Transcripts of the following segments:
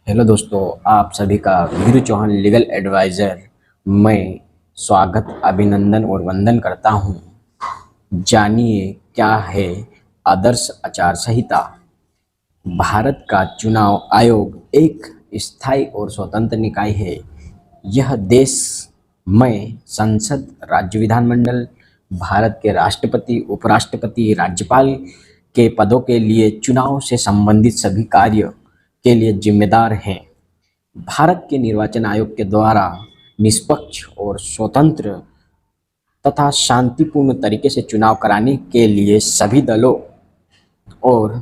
Hello दोस्तों, आप सभी का वीरू चौहान लीगल एडवाइज़र मैं स्वागत, अभिनंदन और वंदन करता हूं। जानिए क्या है आदर्श आचार संहिता। भारत का चुनाव आयोग एक स्थायी और स्वतंत्र निकाय है। यह देश में संसद, राज्य विधानमंडल, भारत के राष्ट्रपति, उपराष्ट्रपति, राज्यपाल के पदों के लिए चुनाव से संबंधित सभी कार्य के लिए जिम्मेदार है। भारत के निर्वाचन आयोग के द्वारा निष्पक्ष और स्वतंत्र तथा शांतिपूर्ण तरीके से चुनाव कराने के लिए सभी दलों और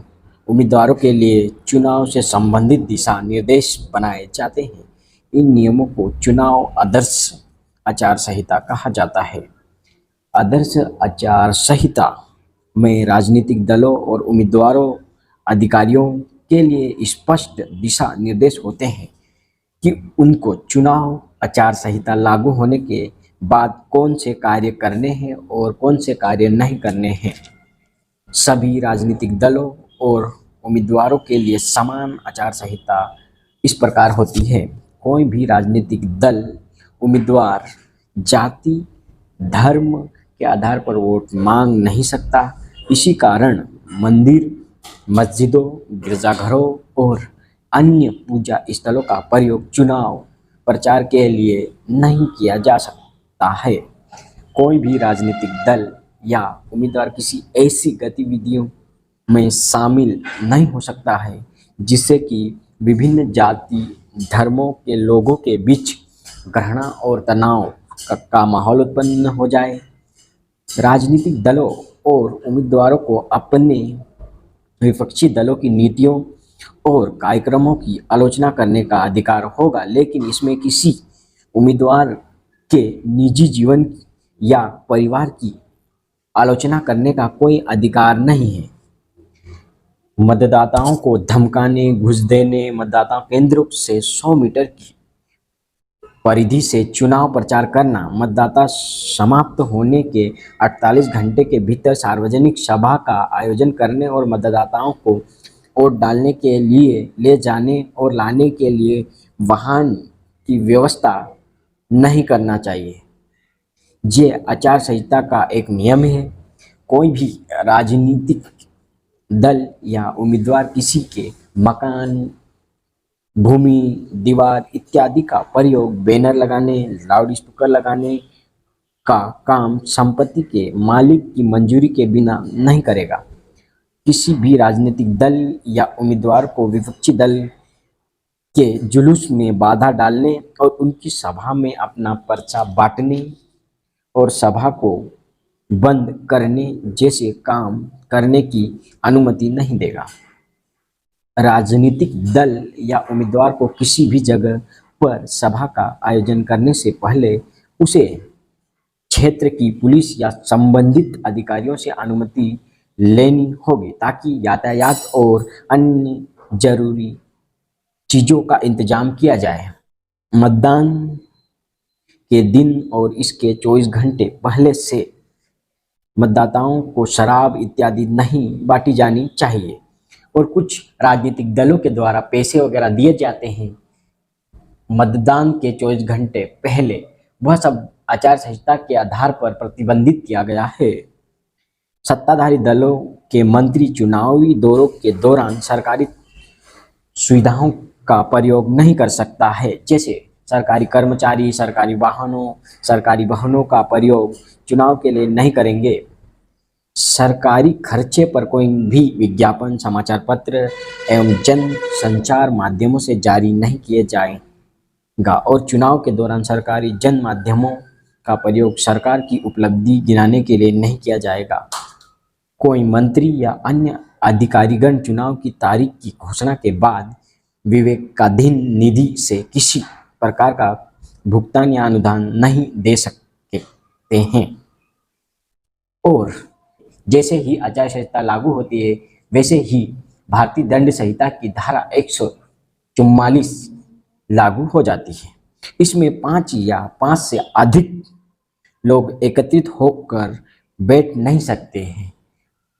उम्मीदवारों के लिए चुनाव से संबंधित दिशा निर्देश बनाए जाते हैं। इन नियमों को चुनाव आदर्श आचार संहिता कहा जाता है। आदर्श आचार संहिता में राजनीतिक दलों और उम्मीदवारों, अधिकारियों के लिए स्पष्ट दिशा निर्देश होते हैं कि उनको चुनाव आचार संहिता लागू होने के बाद कौन से कार्य करने हैं और कौन से कार्य नहीं करने हैं। सभी राजनीतिक दलों और उम्मीदवारों के लिए समान आचार संहिता इस प्रकार होती है। कोई भी राजनीतिक दल, उम्मीदवार जाति, धर्म के आधार पर वोट मांग नहीं सकता। इसी कारण मंदिर, मस्जिदों, गिरजाघरों और अन्य पूजा स्थलों का प्रयोग चुनाव प्रचार के लिए नहीं किया जा सकता है। कोई भी राजनीतिक दल या उम्मीदवार किसी ऐसी गतिविधियों में शामिल नहीं हो सकता है जिससे कि विभिन्न जाति, धर्मों के लोगों के बीच घृणा और तनाव का माहौल उत्पन्न हो जाए। राजनीतिक दलों और उम्मीदवारों को अपने विपक्षी दलों की नीतियों और कार्यक्रमों की आलोचना करने का अधिकार होगा, लेकिन इसमें किसी उम्मीदवार के निजी जीवन या परिवार की आलोचना करने का कोई अधिकार नहीं है। मतदाताओं को धमकाने, घूस देने, मतदाता केंद्रों से 100 मीटर की परिधि से चुनाव प्रचार करना, मतदाता समाप्त होने के 48 घंटे के भीतर सार्वजनिक सभा का आयोजन करने और मतदाताओं को वोट डालने के लिए ले जाने और लाने के लिए वाहन की व्यवस्था नहीं करना चाहिए। ये आचार संहिता का एक नियम है। कोई भी राजनीतिक दल या उम्मीदवार किसी के मकान, भूमि, दीवार इत्यादि का प्रयोग बैनर लगाने, लाउड स्पीकर लगाने का काम संपत्ति के मालिक की मंजूरी के बिना नहीं करेगा। किसी भी राजनीतिक दल या उम्मीदवार को विपक्षी दल के जुलूस में बाधा डालने और उनकी सभा में अपना पर्चा बांटने और सभा को बंद करने जैसे काम करने की अनुमति नहीं देगा। राजनीतिक दल या उम्मीदवार को किसी भी जगह पर सभा का आयोजन करने से पहले उसे क्षेत्र की पुलिस या संबंधित अधिकारियों से अनुमति लेनी होगी ताकि यातायात और अन्य जरूरी चीज़ों का इंतजाम किया जाए। मतदान के दिन और इसके 24 घंटे पहले से मतदाताओं को शराब इत्यादि नहीं बांटी जानी चाहिए। और कुछ राजनीतिक दलों के द्वारा पैसे वगैरह दिए जाते हैं मतदान के 24 घंटे पहले, वह सब आचार संहिता के आधार पर प्रतिबंधित किया गया है। सत्ताधारी दलों के मंत्री चुनावी दौरों के दौरान सरकारी सुविधाओं का प्रयोग नहीं कर सकता है, जैसे सरकारी कर्मचारी सरकारी वाहनों का प्रयोग चुनाव के लिए नहीं करेंगे। सरकारी खर्चे पर कोई भी विज्ञापन, समाचार पत्र एवं जन संचार माध्यमों से जारी नहीं किए जाएगा और चुनाव के दौरान सरकारी जन माध्यमों का प्रयोग सरकार की उपलब्धि गिनाने के लिए नहीं किया जाएगा। कोई मंत्री या अन्य अधिकारीगण चुनाव की तारीख की घोषणा के बाद विवेकाधीन निधि से किसी प्रकार का भुगतान या अनुदान नहीं दे सकते हैं। और जैसे ही आचार संहिता लागू होती है वैसे ही भारतीय दंड संहिता की धारा 144 लागू हो जाती है। इसमें 5 या 5 से अधिक लोग एकत्रित होकर बैठ नहीं सकते हैं।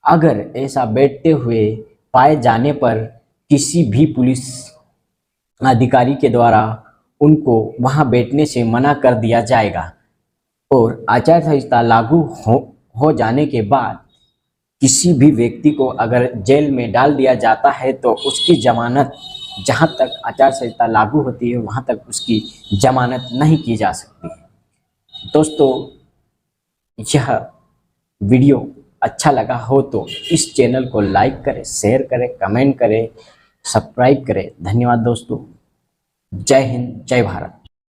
अगर ऐसा बैठते हुए पाए जाने पर किसी भी पुलिस अधिकारी के द्वारा उनको वहां बैठने से मना कर दिया जाएगा। और आचार संहिता लागू हो जाने के बाद किसी भी व्यक्ति को अगर जेल में डाल दिया जाता है तो उसकी जमानत, जहां तक आचार संहिता लागू होती है वहां तक उसकी जमानत नहीं की जा सकती है। दोस्तों, यह वीडियो अच्छा लगा हो तो इस चैनल को लाइक करें, शेयर करें, कमेंट करें, सब्सक्राइब करें। धन्यवाद दोस्तों। जय हिंद, जय भारत।